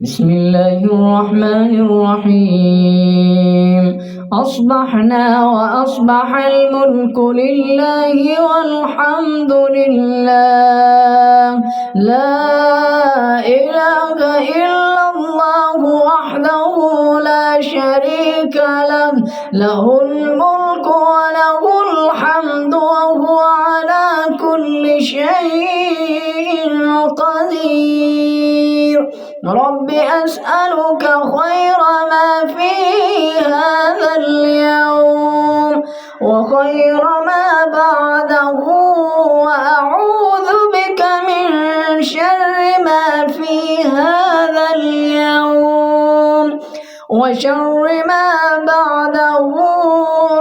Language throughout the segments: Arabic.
بسم الله الرحمن الرحيم. أصبحنا وأصبح الملك لله والحمد لله، لا إله إلا الله وحده لا شريك له، له الملك وله الحمد وهو على كل شيء قدير. رب أسألك خير ما في هذا اليوم وخير ما بعده، وأعوذ بك من شر ما في هذا اليوم وشر ما بعده.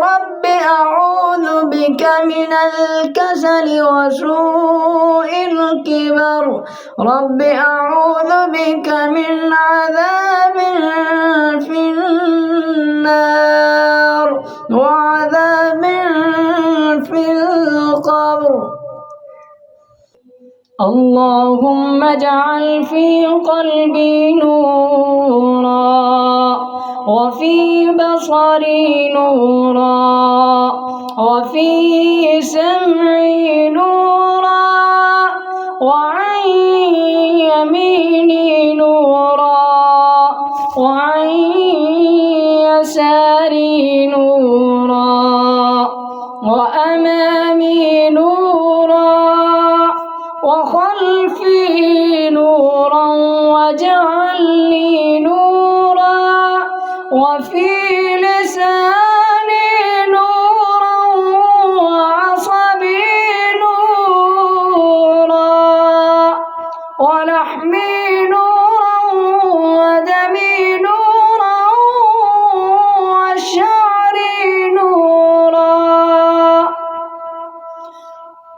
رب أعوذ بك من الكسل وسوء الكبر. رب أعوذ بك من عذاب في النار وعذاب في القبر. اللهم اجعل في قلبي نورا وفي بصري نورا وفي سمعي نورا وعن يميني نورا وعن يساري نورا وأمامي نورا وخلفي نورا واجعل لي نورا وفي لساني نورا وعصبي نورا ولحمي نورا ودمي نورا وشعري نورا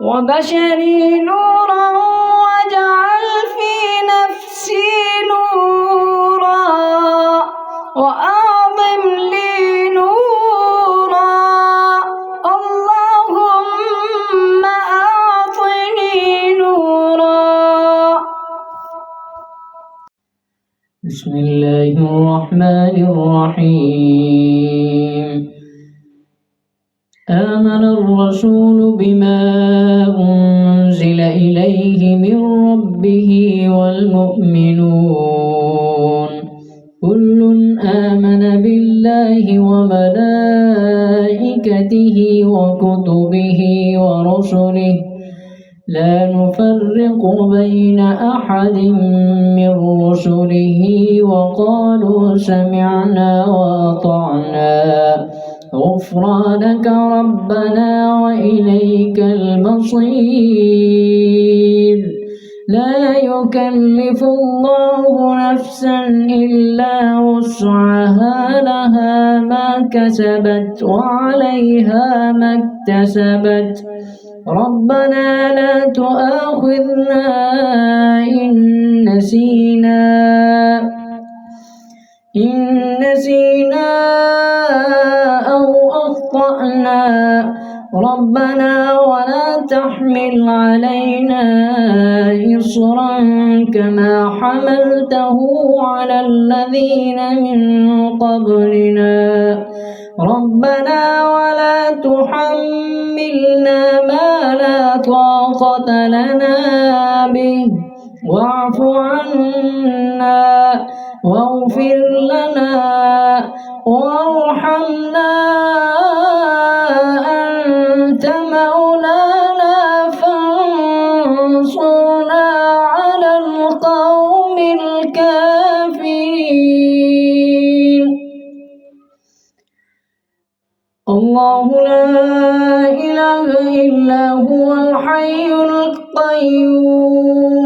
وبشري نورا واجعل في نفسي نورا وأعظم لي نورا. اللهم أعطني نورا. بسم الله الرحمن الرحيم. آمن الرسول بما أنزل إليه من ربه والمؤمنون كل آمن بالله وملائكته وكتبه ورسله لا نفرق بين أحد من رسله وقالوا سمعنا وأطعنا غفرانك ربنا وإليك المصير. لا يكلف الله نفسا إلا وسعها، لها ما كسبت وعليها ما اكتسبت. ربنا لا تؤاخذنا إن نسينا أو أخطأنا. ربنا ولا تحمل علينا إصرا كما حملته على الذين من قبلنا. ربنا ولا تحملنا ما لا طاقة لنا به، واعف عنا واغفر لنا وارحمنا، أنت مولانا فانصرنا على القوم الكافرين. الله لا إله إلا هو الحي القيوم،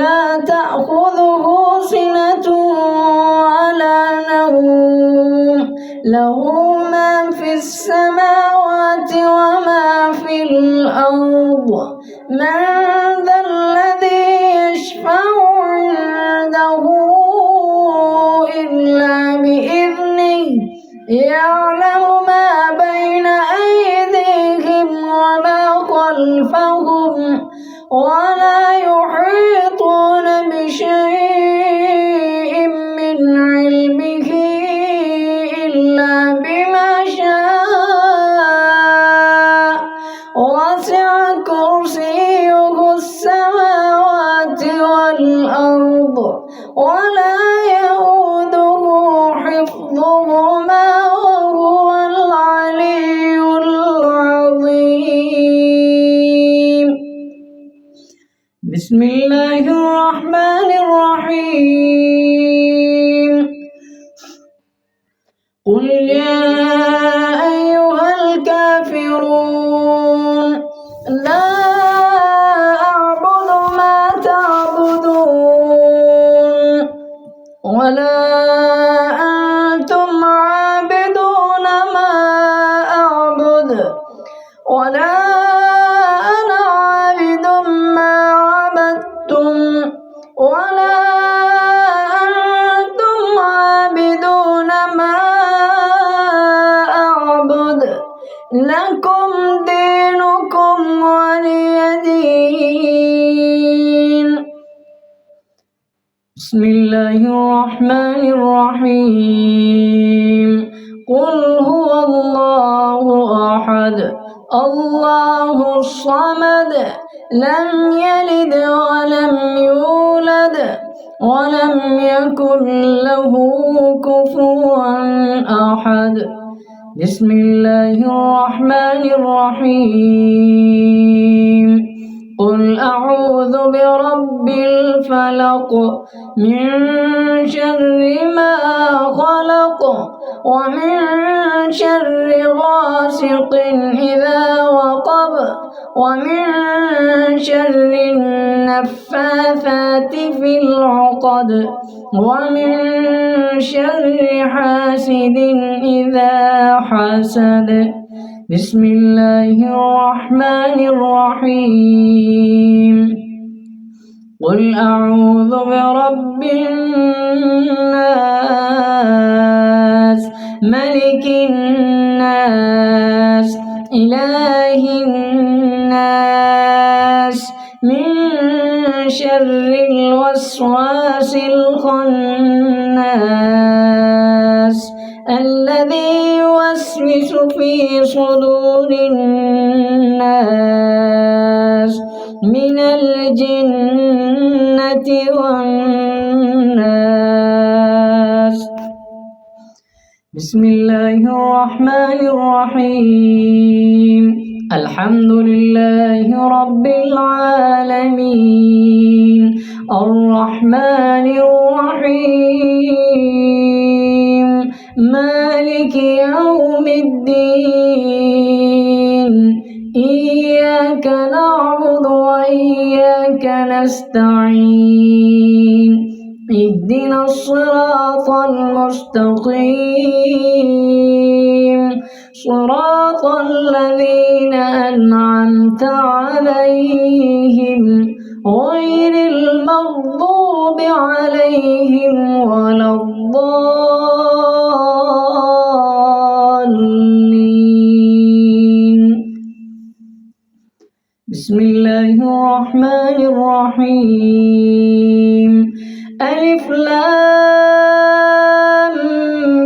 لا تأخذه سنة ولا نوم، له ما في السماوات وما في الأرض. من ذا الذي يشفع عنده إلا بإذنه، يعلم ما بين أيديهم وما خلفهم ولا يحيطون بشيء وسع كرسيه السماوات والأرض ولا يؤوده حفظهما وهو العلي العظيم. بسم الله الرحمن الرحيم. قل يا أيها الكافرون لا أعبد ما تعبدون ولا أنتم عابدون ما أعبد ولا أنا عابد ما عبدتم ولا أنتم عابدون ما أعبد لكم دينكم ولي دين. بسم الله الرحمن الرحيم. قل هو الله أحد الله الصمد لم يلد ولم يولد ولم يكن له كفوا أحد. بسم الله الرحمن الرحيم. قل أعوذ برب الفلق من شر ما خلق ومن شر غاسق إذا وقب ومن شر النفاثات في العقد ومن شر حاسد إذا حسد. بسم الله الرحمن الرحيم. قل أعوذ برب الناس ملك الناس إله الناس من شر الوسواس الخناس الذي يوسوس في صدور الناس من الجنة والناس. بسم الله الرحمن الرحيم. الحمد لله رب العالمين الرحمن الرحيم مالك يوم الدين إياك نعبد وإياك نستعين اهدنا الصراط المستقيم صراط الذين أنعمت عليهم غير المغضوب عليهم ولا الضالين. بسم الله الرحمن الرحيم. ألف لام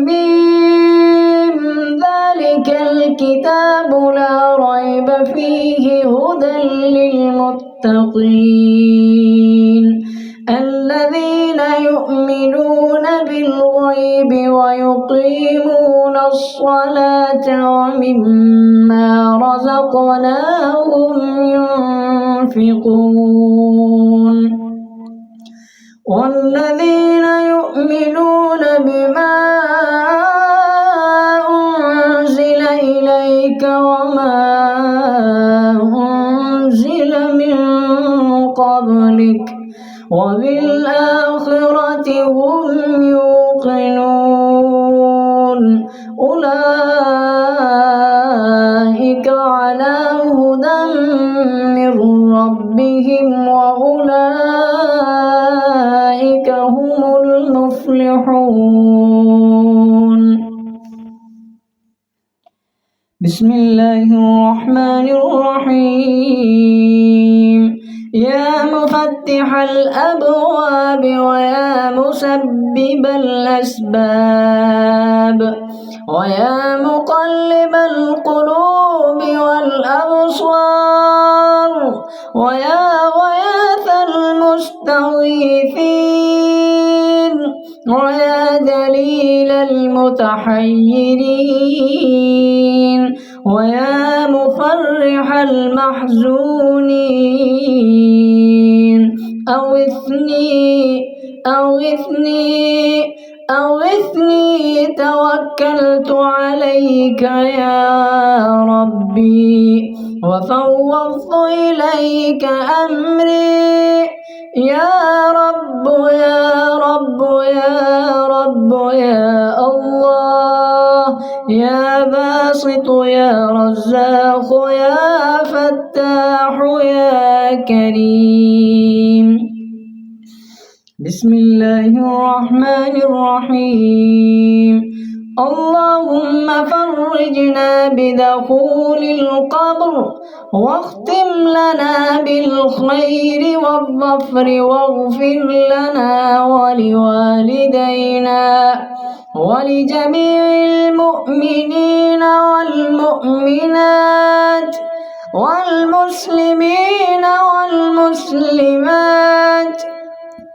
ميم ذلك الكتاب لا ريب فيه هدى للمتقين الذين يؤمنون بالغيب ويقيمون الصلاة ومما رزقناهم ينفقون والذين يؤمنون بما أنزل إليك وما أنزل من قبلك وبالآخرة هم يوقنون أولئك على هدى من ربهم وأولئك هم المفلحون. بسم الله الرحمن الرحيم. يا مفتح الأبواب ويا مسبب الأسباب ويا مقلب القلوب والأبصار ويا غياث المستغيثين ويا دليل المتحيرين ويا مفرح المحزونين أغثني توكلت عليك يا ربي وفوضت إليك أمري يا رب يا رب يا رب يا الله يا باسط يا رزاق يا فتاح يا كريم. بسم الله الرحمن الرحيم. اللهم فرجنا بدخول القبر واختم لنا بالخير والظفر واغفر لنا ولوالدينا ولجميع المؤمنين والمؤمنات والمسلمين والمسلمات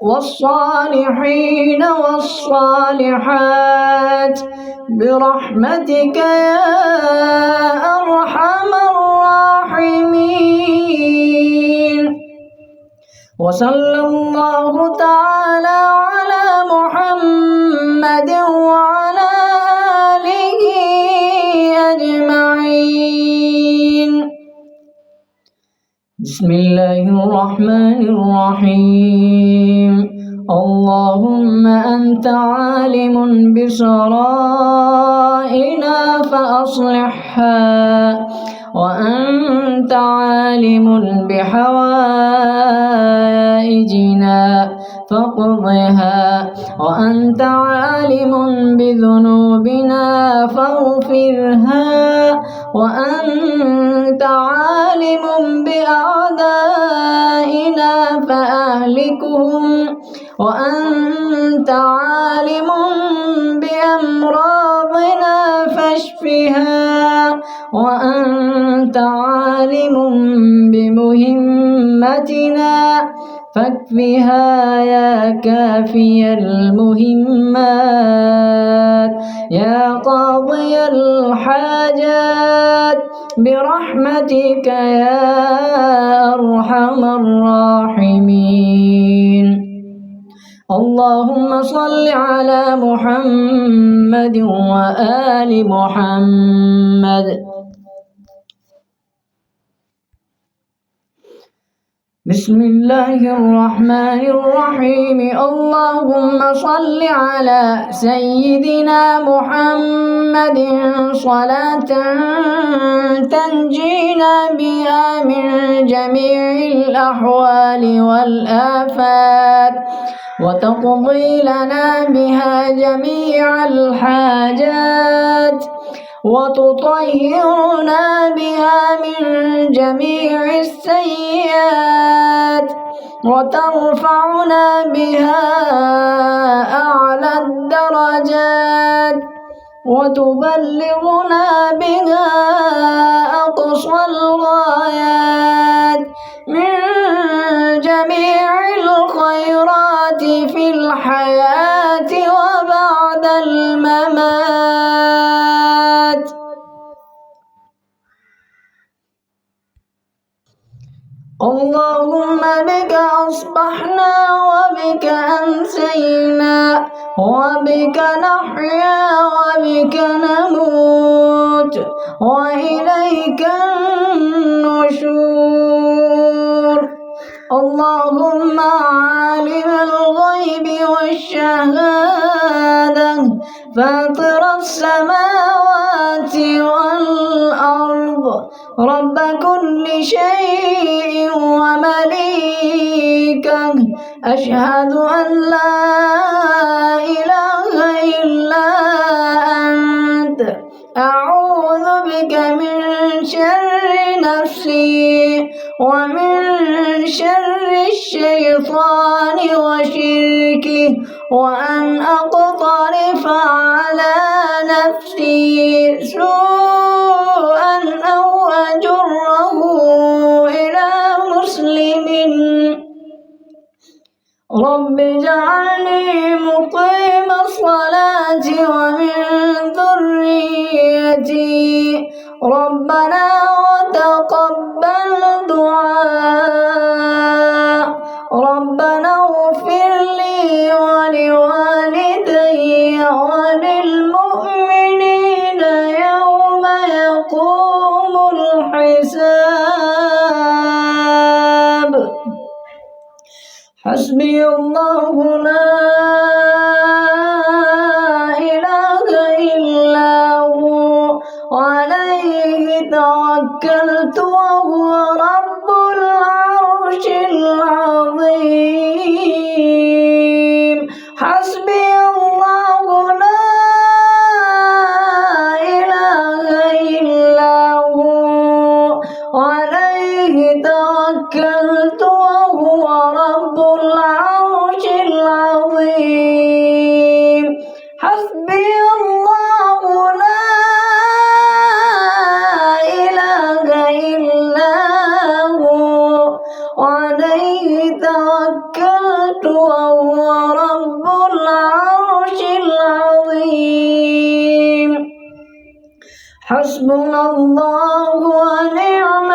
والصالحين والصالحات برحمتك يا أرحم الراحمين. وصلى الله تعالى على محمد وعلى آله أجمعين. بسم الله الرحمن الرحيم. اللهم أنت عالم بسرائنا فأصلحها وأنت عالم بحوائجنا فاقضها وأنت عالم بذنوبنا فاغفرها وأنت عالم بأعدائنا فأهلكهم وأنت عالم بأمراضنا فاشفها وأنت عالم بمهمتنا فاكفها يا كافي المهمات يا قاضي الحاجات برحمتك يا أرحم الراحمين. اللهم صل على محمد وآل محمد. بسم الله الرحمن الرحيم. اللهم صل على سيدنا محمد صلاة تنجينا بها من جميع الأحوال والآفات وتقضي لنا بها جميع الحاجات وتطهرنا بها من جميع السيئات وترفعنا بها أعلى الدرجات وتبلغنا بها أقصى الغايات من جميع الخيرات في الحياة وبعد الممات. اللهم بك أصبحنا وبك أمسينا وبك نحيا وبك نموت وإليك النشور. اللهم عالم الغيب والشهادة فاطر السماوات والأرض رب كل شيء ومليكه أشهد أن لا إله إلا أنت أعوذ بك من شر نفسي ومن شر الشيطان وشركه وأن أقترف على نفسي سوءا أو أجره إلى مسلم رب اجعلني مقيم الصلاة ومن ذريتي ربنا وتقبل دعاء ربنا اغفر لي ولوالدي وللمؤمنين يوم يقوم الحساب حسبي الله لا إله إلا هو عليه توكلت وهو رب العرش العظيم حسبي الله لا إله إلا هو عليه توكلت وهو رب العرش العظيم حسبي الله لا إله إلا هو عليه توكلت وهو رب العرش العظيم حسبنا الله ونعم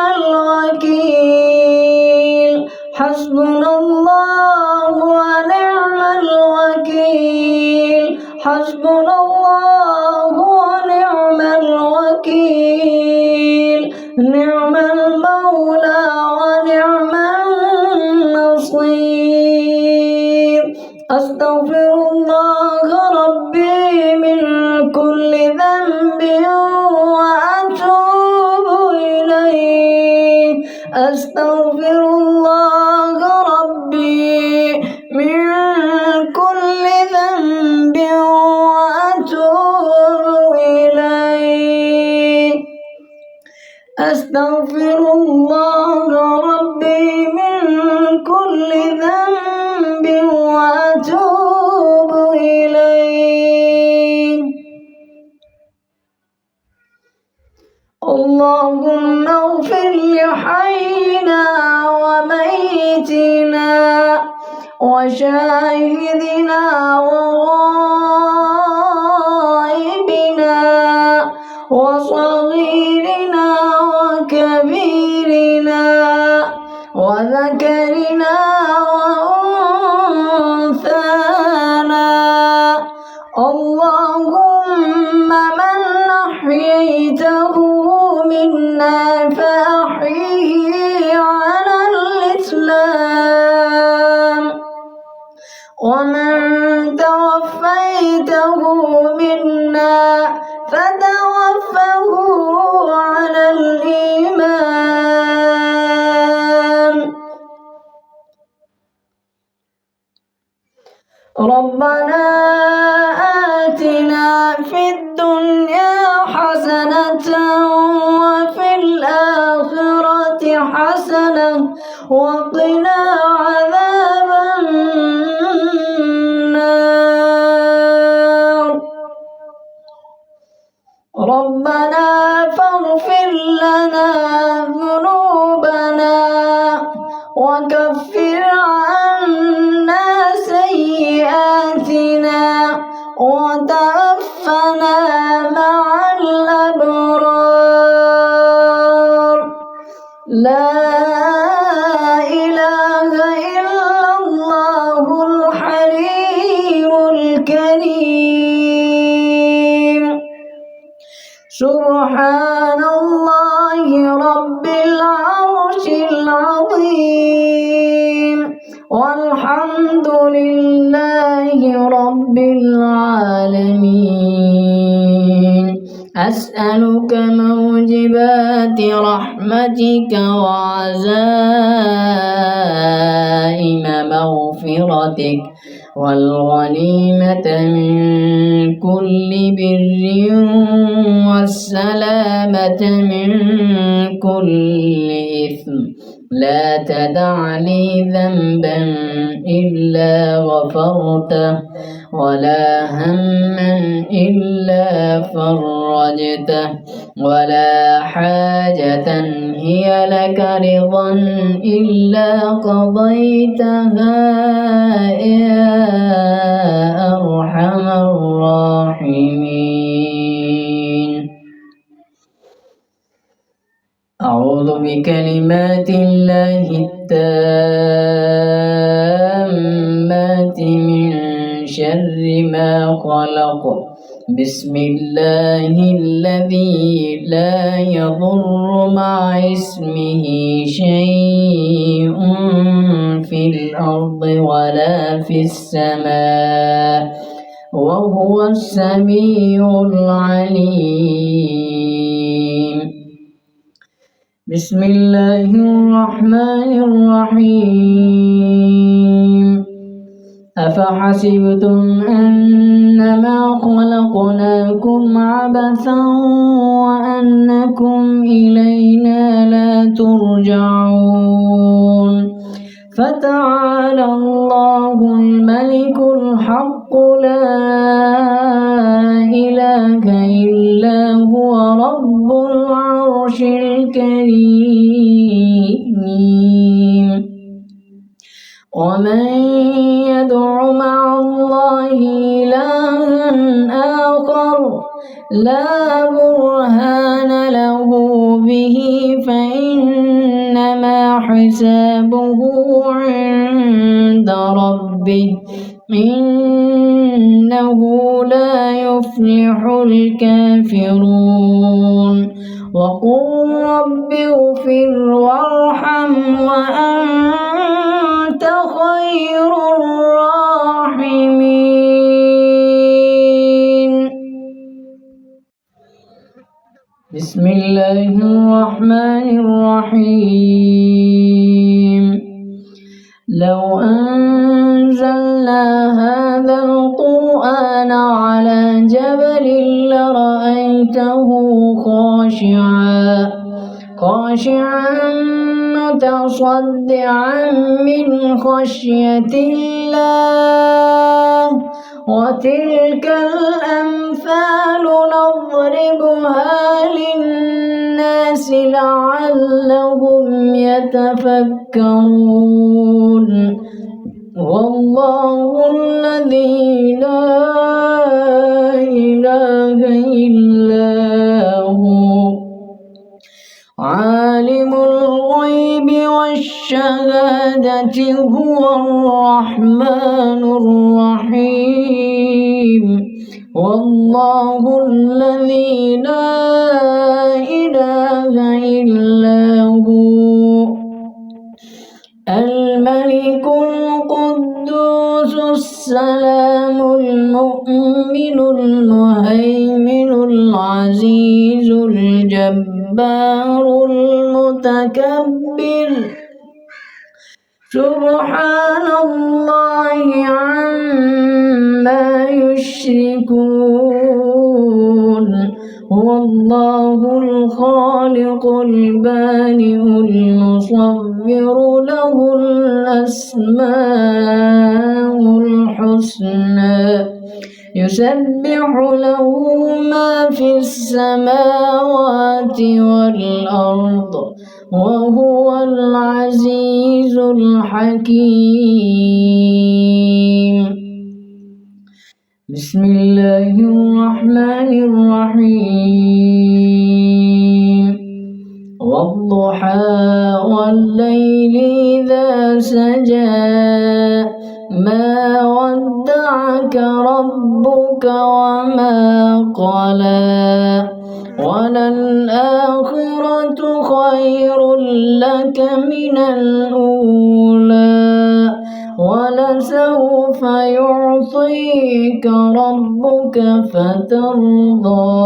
الوكيل حسبنا الله ونعم الوكيل حسبنا الله ونعم الوكيل نعم المولى ونعم النصير أستغفر الله ربي من كل ذنب وأتوب إليه أستغفر الله ربي من كل ذنب وأتوب إليه أستغفر الله ربي من كل ذنب وأتوب إليه اللهم اغفر لحينا وميتنا وشاهدنا وغائبنا وصغيرنا وكبيرنا وذكرنا وأنثانا اللهم من أحييته منا فأحيه على الإسلام ومن توفيته منا فتوفه على الإيمان ربنا آتنا في الدنيا حسنة وفي الآخرة حسنة وقنا عذاب النار ربنا فاغفر لنا ذنوبنا وكفر عنا سيئاتنا وتوفنا مع الأبرار لا إله إلا الله الحليم الكريم سبحان الله رب العرش العظيم والحمد لله رب العالمين أسألك موجبات رحمتك وعزائم مغفرتك والغنيمة من كل بر والسلامة من كل إثم لا تدع لي ذنبا إلا غفرته ولا هما إلا فرجته ولا حاجة هي لك رضا إلا قضيتها يا أرحم الراحمين. أعوذ بكلمات الله التامات من شر ما خلق. بسم الله الذي لا يضر مع اسمه شيء في الأرض ولا في السماء وهو السميع العليم. بسم الله الرحمن الرحيم. أفحسبتم أنما خلقناكم عبثا وأنكم إلينا لا ترجعون فتعالى الله الملك الحق لا إله إلا هو رب العرش الكريم. ومن يدع مع الله إلها آخر لا برهان له به فإنما حسابه عند ربه إنه لا يفلح الكافرون. وقل رب اغفر وارحم وأنت خير الراحمين. بسم الله الرحمن الرحيم. لو أنزلنا هذا القرآن على جبل لرأيته خاشعا متصدعا من خشية الله. وتلك الأمثال نضربها للناس لعلهم يتفكرون. والله الذي لا إله إلا هو عالم الغيب والشهادة هو الرحمن الرحيم. والله الذي لا إله إلا هو الملك القدوس السلام المؤمن المهيمن العزيز الجبار المتكبر. سبحان الله عما يشركون. هو الله الخالق البارئ المصور له الأسماء الحسنى يسبح له ما في السماوات والأرض وهو العزيز الحكيم. بسم الله الرحمن الرحيم. والضحى والليل إذا سجى ما ودعك ربك وما قلى وللآخرة خير لك من الأولى ولسوف يعطيك ربك فترضى.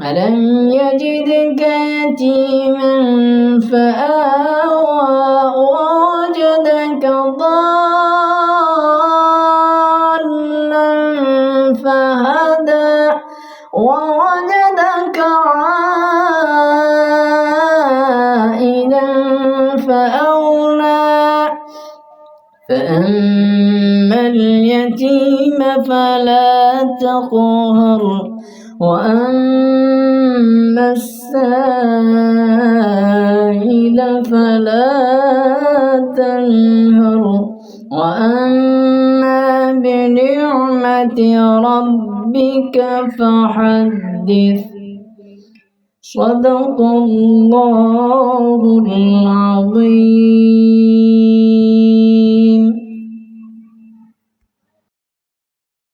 ألم يجدك يتيما فآوى ووجدك ضالا فهدى ووجدك عائلا فأغنى فأما اليتيم فلا تقهر وأما السائل فلا تنهر وأما بنعمة ربك فحدث صدق الله العظيم.